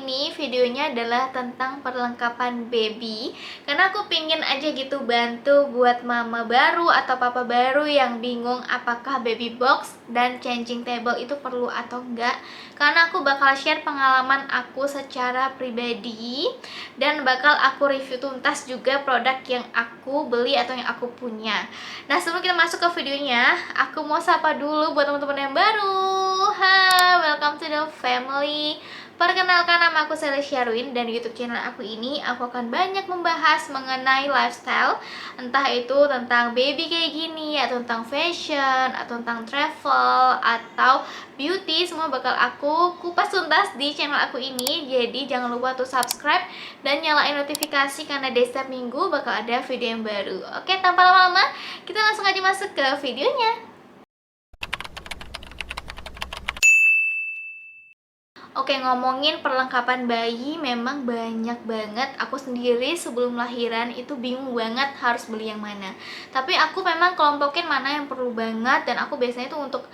ini videonya adalah tentang perlengkapan baby, karena aku pingin aja gitu bantu buat mama baru atau papa baru yang bingung apakah baby box dan changing table itu perlu atau enggak. Karena aku bakal share pengalaman aku secara pribadi dan bakal aku review tuntas juga produk yang aku beli atau yang aku punya. Nah, sebelum kita masuk ke videonya, aku mau sapa dulu buat teman-teman yang baru. Hai, welcome to the family. Perkenalkan, nama aku Sally Sherwin, dan di YouTube channel aku ini aku akan banyak membahas mengenai lifestyle, entah itu tentang baby kayak gini, atau tentang fashion, atau tentang travel, atau beauty. Semua bakal aku kupas tuntas di channel aku ini. Jadi jangan lupa untuk subscribe dan nyalain notifikasi, karena di setiap minggu bakal ada video yang baru. Oke, tanpa lama-lama, kita langsung aja masuk ke videonya. Oke, ngomongin perlengkapan bayi memang banyak banget. Aku sendiri sebelum lahiran itu bingung banget harus beli yang mana. Tapi aku memang kelompokin mana yang perlu banget, dan aku biasanya itu untuk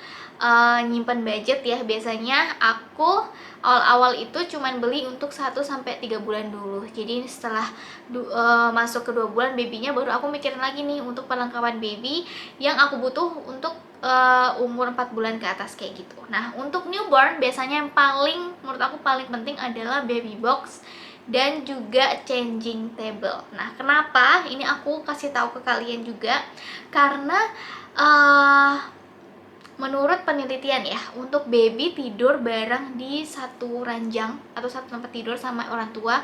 nyimpan budget ya. Biasanya aku awal-awal itu cuman beli untuk 1-3 bulan dulu. Jadi setelah masuk ke 2 bulan babynya, baru aku mikirin lagi nih untuk perlengkapan baby yang aku butuh untuk umur 4 bulan ke atas kayak gitu. Nah, untuk newborn biasanya yang menurut aku paling penting adalah baby box dan juga changing table. Nah, kenapa ini aku kasih tahu ke kalian juga? Karena menurut penelitian ya, untuk baby tidur bareng di satu ranjang atau satu tempat tidur sama orang tua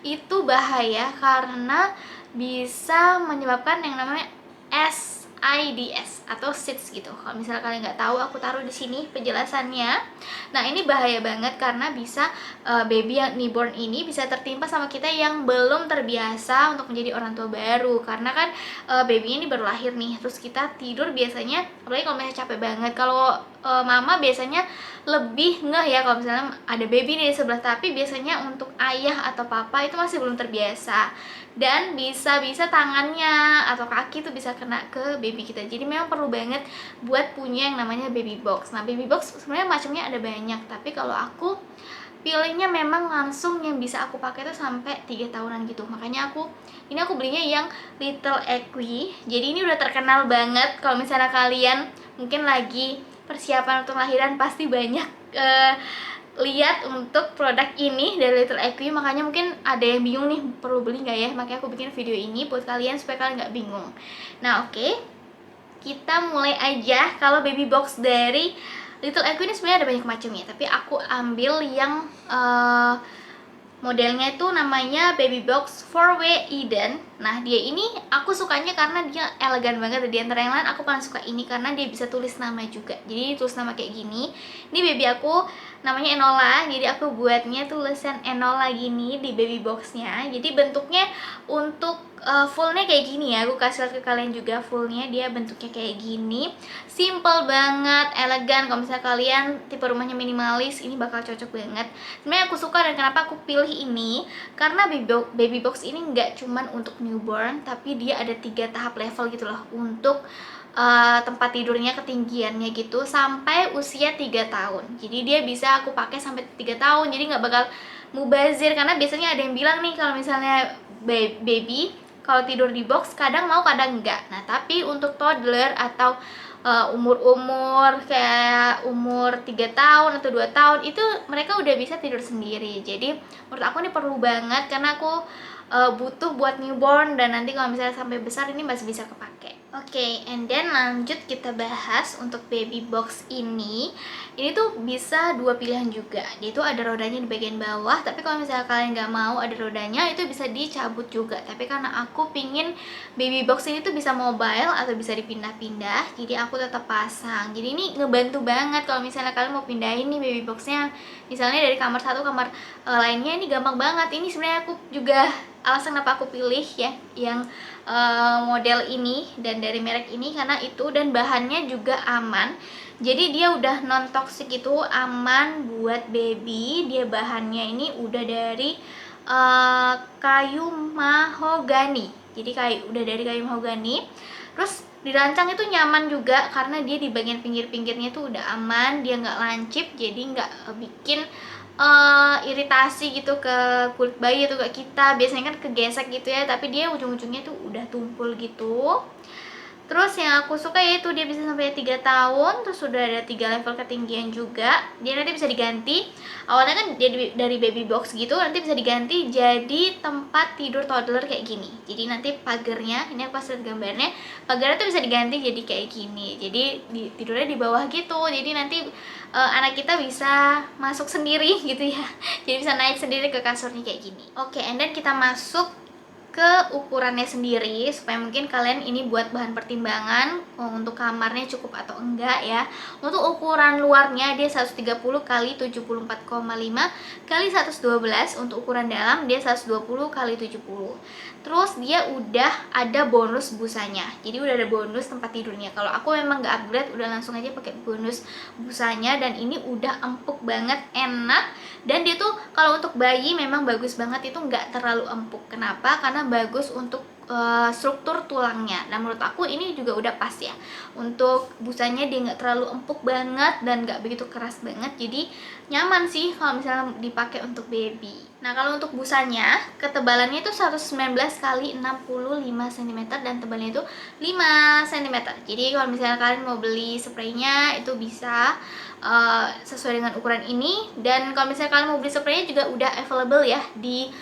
itu bahaya, karena bisa menyebabkan yang namanya SIDS atau SIDS gitu. Kalau misalnya kalian nggak tahu, aku taruh di sini penjelasannya. Nah, ini bahaya banget karena bisa baby yang newborn ini bisa tertimpa sama kita yang belum terbiasa untuk menjadi orang tua baru. Karena kan babynya ini baru lahir nih, terus kita tidur biasanya, apalagi kalau misalnya capek banget. Kalau mama biasanya lebih ngeh ya kalau misalnya ada baby nih di sebelah, tapi biasanya untuk ayah atau papa itu masih belum terbiasa, dan bisa-bisa tangannya atau kaki tuh bisa kena ke baby kita. Jadi memang perlu banget buat punya yang namanya baby box. Nah, baby box sebenarnya macamnya ada banyak, tapi kalau aku pilihnya memang langsung yang bisa aku pakai tuh sampai 3 tahunan gitu. Makanya aku belinya yang Little Equi. Jadi ini udah terkenal banget. Kalau misalnya kalian mungkin lagi persiapan untuk lahiran, pasti banyak lihat untuk produk ini dari Little Equi. Makanya mungkin ada yang bingung nih, perlu beli nggak ya? Makanya aku bikin video ini buat kalian supaya kalian nggak bingung. Nah, oke, kita mulai aja. Kalau baby box dari Little Equi ini sebenarnya ada banyak macamnya, tapi aku ambil yang modelnya itu namanya Baby Box 4W Eden. Nah, dia ini aku sukanya karena dia elegan banget. Di antara yang lain aku paling suka ini karena dia bisa tulis nama juga. Jadi tulis nama kayak gini. Ini baby aku namanya Enola, jadi aku buatnya tulisan Enola gini di baby boxnya. Jadi bentuknya untuk fullnya kayak gini ya. Aku kasih lihat ke kalian juga fullnya, dia bentuknya kayak gini. Simple banget, elegan. Kalau misalnya kalian tipe rumahnya minimalis, ini bakal cocok banget. Sebenarnya aku suka, dan kenapa aku pilih ini karena baby box ini nggak cuman untuk newborn, tapi dia ada 3 tahap level gitu loh untuk tempat tidurnya, ketinggiannya gitu, sampai usia 3 tahun. Jadi dia bisa aku pakai sampai 3 tahun, jadi nggak bakal mubazir. Karena biasanya ada yang bilang nih, kalau misalnya baby kalau tidur di box kadang mau kadang enggak. Nah, tapi untuk toddler atau umur-umur kayak umur 3 tahun atau 2 tahun itu mereka udah bisa tidur sendiri. Jadi menurut aku ini perlu banget, karena aku butuh buat newborn, dan nanti kalau misalnya sampai besar ini masih bisa kepake. Oke, and then lanjut kita bahas untuk baby box ini. Ini tuh bisa 2 pilihan juga. Dia tuh ada rodanya di bagian bawah, tapi kalau misalnya kalian nggak mau ada rodanya, itu bisa dicabut juga. Tapi karena aku pingin baby box ini tuh bisa mobile atau bisa dipindah-pindah, jadi aku tetap pasang. Jadi ini ngebantu banget kalau misalnya kalian mau pindahin nih baby boxnya, misalnya dari kamar satu kamar lainnya, ini gampang banget. Ini sebenarnya aku juga alasan kenapa aku pilih ya yang model ini dan dari merek ini, karena itu, dan bahannya juga aman. Jadi dia udah non toxic gitu, aman buat baby. Dia bahannya ini udah dari kayu mahogani. Jadi udah dari kayu mahogani. Terus dirancang itu nyaman juga karena dia di bagian pinggir-pinggirnya tuh udah aman, dia nggak lancip, jadi nggak bikin iritasi gitu ke kulit bayi atau ke kita. Biasanya kan kegesek gitu ya, tapi dia ujung-ujungnya tuh udah tumpul gitu. Terus yang aku suka yaitu dia bisa sampai 3 tahun, terus sudah ada 3 level ketinggian juga. Dia nanti bisa diganti. Awalnya kan dia dari baby box gitu, nanti bisa diganti jadi tempat tidur toddler kayak gini. Jadi nanti pagarnya, ini aku kasih gambarnya, pagarnya tuh bisa diganti jadi kayak gini. Jadi tidurnya di bawah gitu. Jadi nanti anak kita bisa masuk sendiri gitu ya. Jadi bisa naik sendiri ke kasurnya kayak gini. Oke, and then kita masuk ke ukurannya sendiri supaya mungkin kalian ini buat bahan pertimbangan untuk kamarnya cukup atau enggak ya. Untuk ukuran luarnya dia 130 kali 74,5 kali 112. Untuk ukuran dalam dia 120 kali 70. Terus dia udah ada bonus busanya, jadi udah ada bonus tempat tidurnya. Kalau aku memang nggak upgrade, udah langsung aja pakai bonus busanya, dan ini udah empuk banget, enak. Dan dia tuh kalau untuk bayi memang bagus banget, itu nggak terlalu empuk. Kenapa? Karena bagus untuk struktur tulangnya. Nah menurut aku ini juga udah pas ya. Untuk busanya dia nggak terlalu empuk banget dan nggak begitu keras banget, jadi nyaman sih kalau misalnya dipakai untuk baby. Nah kalau untuk busanya, ketebalannya itu 119 kali 65 cm dan tebalnya itu 5 cm. Jadi kalau misalnya kalian mau beli spraynya itu bisa sesuai dengan ukuran ini. Dan kalau misalnya kalian mau beli spraynya juga udah available ya di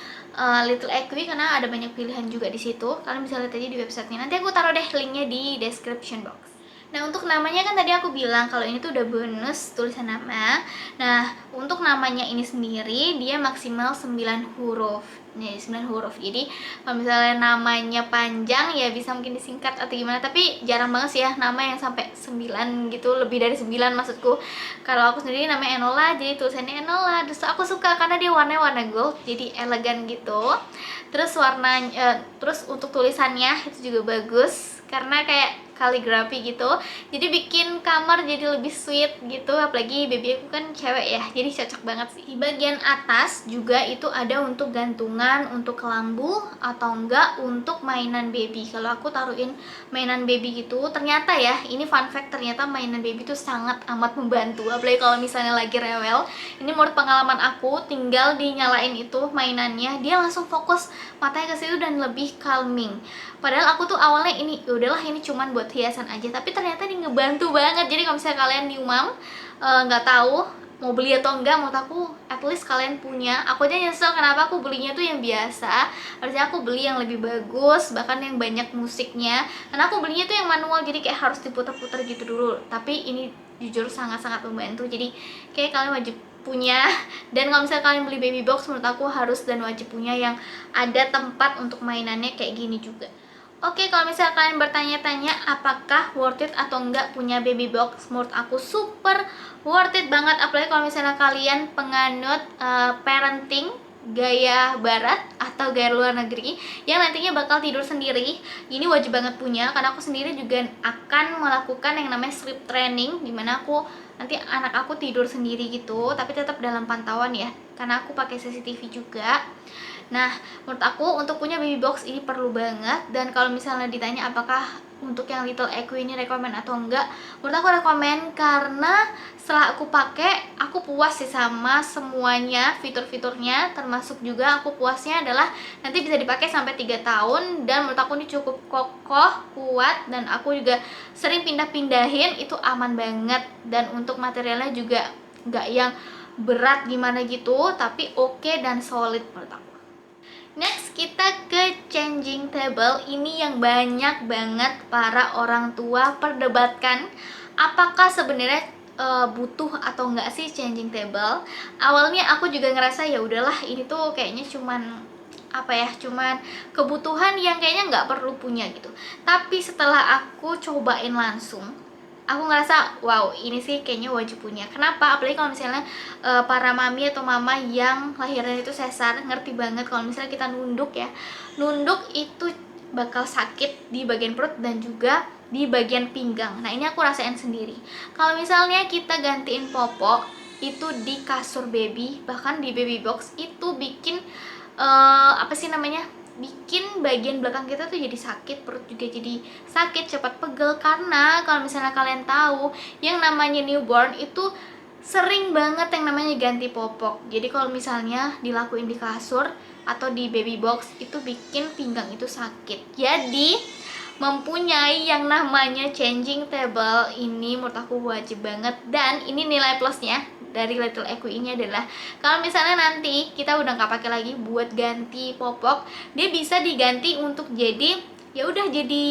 Little Equi, karena ada banyak pilihan juga di situ. Kalian bisa lihat aja di websitenya. Nanti aku taruh deh linknya di description box. Nah untuk namanya kan tadi aku bilang kalau ini tuh udah bonus tulisan nama. Nah untuk namanya ini sendiri dia maksimal 9 huruf. Nih 9 huruf. Jadi kalau misalnya namanya panjang ya bisa mungkin disingkat atau gimana, tapi jarang banget sih ya nama yang sampai 9 gitu, lebih dari 9 maksudku. Kalau aku sendiri namanya Enola, jadi tulisannya Enola. Terus aku suka karena dia warna gold, jadi elegan gitu. Terus warnanya, terus untuk tulisannya itu juga bagus karena kayak kaligrafi gitu, jadi bikin kamar jadi lebih sweet gitu. Apalagi baby aku kan cewek ya, jadi cocok banget sih. Di bagian atas juga itu ada untuk gantungan untuk kelambu atau enggak untuk mainan baby. Kalau aku taruhin mainan baby gitu, ternyata ya ini fun fact, ternyata mainan baby itu sangat amat membantu. Apalagi kalau misalnya lagi rewel, ini menurut pengalaman aku, tinggal dinyalain itu mainannya, dia langsung fokus matanya ke situ dan lebih calming. Padahal aku tuh awalnya ini udahlah ini cuman buat hiasan aja, tapi ternyata ini ngebantu banget. Jadi kalau misalnya kalian new mom nggak tahu mau beli atau enggak, menurut aku at least kalian punya. Aku aja nyesel kenapa aku belinya tuh yang biasa, harusnya aku beli yang lebih bagus, bahkan yang banyak musiknya. Karena aku belinya tuh yang manual, jadi kayak harus diputar-putar gitu dulu. Tapi ini jujur sangat-sangat membantu, jadi kayak kalian wajib punya. Dan kalau misalnya kalian beli baby box, menurut aku harus dan wajib punya yang ada tempat untuk mainannya kayak gini juga. Oke, kalau misalnya kalian bertanya-tanya apakah worth it atau enggak punya baby box, menurut aku super worth it banget. Apalagi kalau misalnya kalian penganut parenting gaya barat atau gaya luar negeri yang nantinya bakal tidur sendiri. Ini wajib banget punya, karena aku sendiri juga akan melakukan yang namanya sleep training, dimana aku nanti anak aku tidur sendiri gitu, tapi tetap dalam pantauan ya, karena aku pakai CCTV juga. Nah, menurut aku untuk punya baby box ini perlu banget. Dan kalau misalnya ditanya apakah untuk yang Little Equi ini rekomen atau enggak, menurut aku rekomen, karena setelah aku pakai, aku puas sih sama semuanya, fitur-fiturnya. Termasuk juga aku puasnya adalah nanti bisa dipakai sampai 3 tahun. Dan menurut aku ini cukup kokoh, kuat, dan aku juga sering pindah-pindahin, itu aman banget. Dan untuk materialnya juga nggak yang berat gimana gitu, tapi oke dan solid menurut aku. Next, kita ke changing table. Ini yang banyak banget para orang tua perdebatkan, apakah sebenarnya butuh atau enggak sih changing table. Awalnya aku juga ngerasa ya udahlah, ini tuh kayaknya cuman apa ya, cuman kebutuhan yang kayaknya nggak perlu punya gitu. Tapi setelah aku cobain langsung, aku ngerasa wow, ini sih kayaknya wajib punya. Kenapa? Apalagi kalau misalnya para mami atau mama yang lahiran itu sesar, ngerti banget kalau misalnya kita nunduk ya, nunduk itu bakal sakit di bagian perut dan juga di bagian pinggang. Nah ini aku rasain sendiri. Kalau misalnya kita gantiin popok itu di kasur baby, bahkan di baby box, itu bikin apa sih namanya, bikin bagian belakang kita tuh jadi sakit, perut juga jadi sakit, cepat pegel. Karena kalau misalnya kalian tahu yang namanya newborn itu sering banget yang namanya ganti popok. Jadi kalau misalnya dilakuin di kasur atau di baby box itu bikin pinggang itu sakit. Jadi mempunyai yang namanya changing table ini menurut aku wajib banget, dan ini nilai plusnya dari Little Equi ini adalah kalau misalnya nanti kita udah nggak pakai lagi buat ganti popok, dia bisa diganti untuk jadi ya udah jadi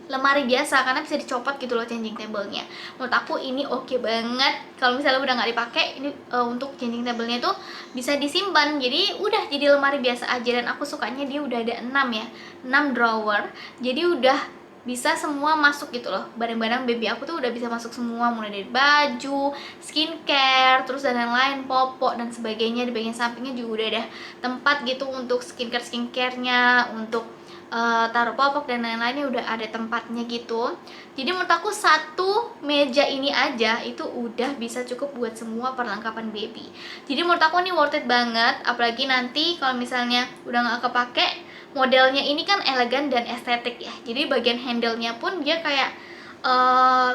lemari biasa karena bisa dicopot gitu loh changing table-nya. Menurut aku ini oke banget. Kalau misalnya udah nggak dipakai, ini untuk changing table-nya tuh bisa disimpan. Jadi udah jadi lemari biasa aja, dan aku sukanya dia udah ada 6 ya, 6 drawer. Jadi udah bisa semua masuk gitu loh. Barang-barang baby aku tuh udah bisa masuk semua, mulai dari baju, skincare, terus dan lain-lain, popok dan sebagainya. Di bagian sampingnya juga udah ada tempat gitu untuk skincare-nya, untuk taruh popok dan lain-lainnya udah ada tempatnya gitu. Jadi menurut aku satu meja ini aja itu udah bisa cukup buat semua perlengkapan baby. Jadi menurut aku ini worth it banget, apalagi nanti kalau misalnya udah nggak kepake, modelnya ini kan elegan dan estetik ya. Jadi bagian handle-nya pun dia kayak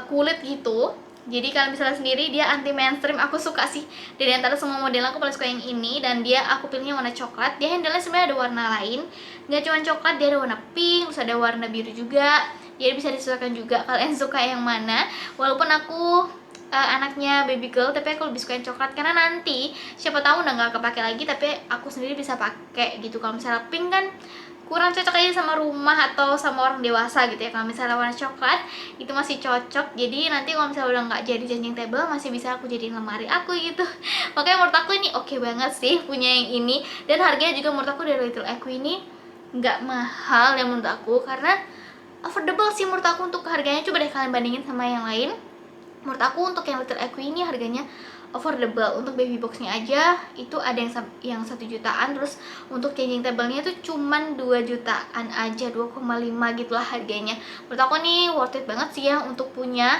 kulit gitu. Jadi kalau misalnya sendiri dia anti mainstream, aku suka sih. Dari antara semua model aku paling suka yang ini, dan dia aku pilihnya warna coklat. Dia handle-nya sebenarnya ada warna lain, nggak cuma coklat, dia ada warna pink, terus ada warna biru juga. Jadi bisa disesuaikan juga kalian suka yang mana. Walaupun aku anaknya baby girl, tapi aku lebih suka yang coklat karena nanti siapa tahu udah nggak kepake lagi, tapi aku sendiri bisa pakai gitu. Kalau misalnya pink kan kurang cocok aja sama rumah atau sama orang dewasa gitu ya. Kalau misalnya warna coklat itu masih cocok, jadi nanti kalau misalnya udah nggak jadi changing table masih bisa aku jadiin lemari aku gitu. Makanya menurut aku ini oke banget sih punya yang ini, dan harganya juga menurut aku dari Little Equi ini nggak mahal ya menurut aku, karena affordable sih menurut aku untuk harganya. Coba deh kalian bandingin sama yang lain. Menurut aku untuk yang Little Equi ini harganya affordable. Untuk baby boxnya aja itu ada yang 1 jutaan, terus untuk changing table-nya itu cuman 2 jutaan aja, 2,5 gitulah harganya. Menurut aku nih worth it banget sih ya untuk punya,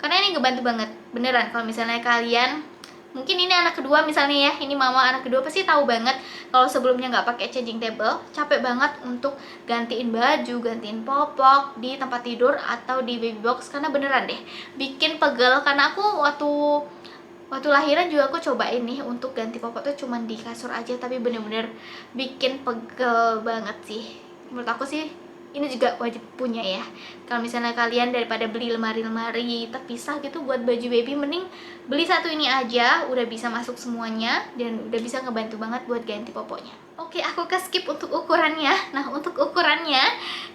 karena ini ngebantu banget beneran. Kalau misalnya kalian mungkin ini anak kedua misalnya ya, ini mama anak kedua, pasti tahu banget kalau sebelumnya nggak pakai changing table capek banget untuk gantiin baju, gantiin popok di tempat tidur atau di baby box, karena beneran deh bikin pegel. Karena aku waktu lahiran juga aku cobain nih untuk ganti popok tuh cuman di kasur aja, tapi bener-bener bikin pegel banget sih. Menurut aku sih ini juga wajib punya ya. Kalau misalnya kalian daripada beli lemari-lemari terpisah gitu buat baju baby, mending beli satu ini aja, udah bisa masuk semuanya dan udah bisa ngebantu banget buat ganti popoknya. Oke, aku ke skip untuk ukurannya. Nah, untuk ukurannya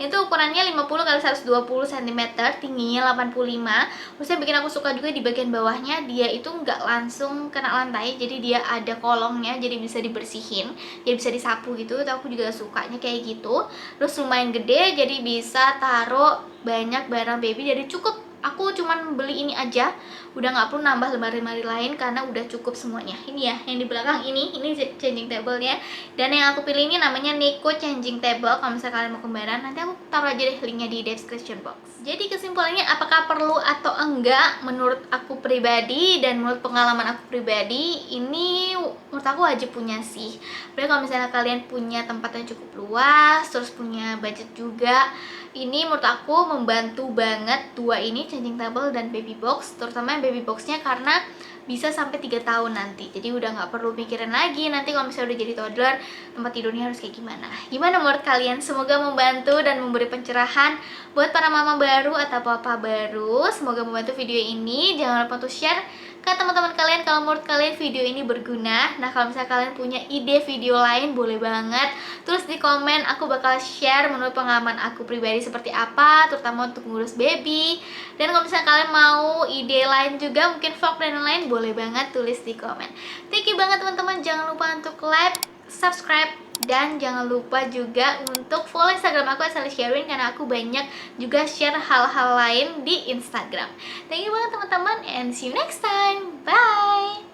itu ukurannya 50 x 120 cm, tingginya 85. Terus yang bikin aku suka juga di bagian bawahnya, dia itu nggak langsung kena lantai, jadi dia ada kolongnya, jadi bisa dibersihin, jadi bisa disapu gitu. Itu aku juga sukanya kayak gitu. Terus lumayan gede, jadi bisa taruh banyak barang baby. Jadi cukup aku cuman beli ini aja, udah nggak perlu nambah lemari-lemari lain karena udah cukup semuanya. Ini ya yang di belakang ini changing table-nya, dan yang aku pilih ini namanya Neko Changing Table. Kalau misalnya kalian mau kembaran, nanti aku taruh aja deh linknya di description box. Jadi kesimpulannya, apakah perlu atau enggak? Menurut aku pribadi dan menurut pengalaman aku pribadi, ini menurut aku wajib punya sih. Tapi kalau misalnya kalian punya tempat yang cukup luas, terus punya budget juga, ini menurut aku membantu banget dua ini, changing table dan baby box. Terutama yang baby boxnya karena bisa sampai 3 tahun nanti, jadi udah nggak perlu mikirin lagi nanti kalau misalnya udah jadi toddler tempat tidurnya harus kayak gimana menurut kalian. Semoga membantu dan memberi pencerahan buat para mama baru atau papa baru. Semoga membantu video ini. Jangan lupa untuk share ke teman-teman kalian kalau menurut kalian video ini berguna. Nah, kalau misalnya kalian punya ide video lain, boleh banget tulis di komen. Aku bakal share menurut pengalaman aku pribadi seperti apa, terutama untuk ngurus baby. Dan kalau misalnya kalian mau ide lain juga, mungkin vlog dan lain-lain, boleh banget tulis di komen. Thank you banget teman-teman. Jangan lupa untuk like, subscribe, dan jangan lupa juga untuk follow Instagram aku @salishsharing, karena aku banyak juga share hal-hal lain di Instagram. Thank you banget teman-teman, and see you next time. Bye.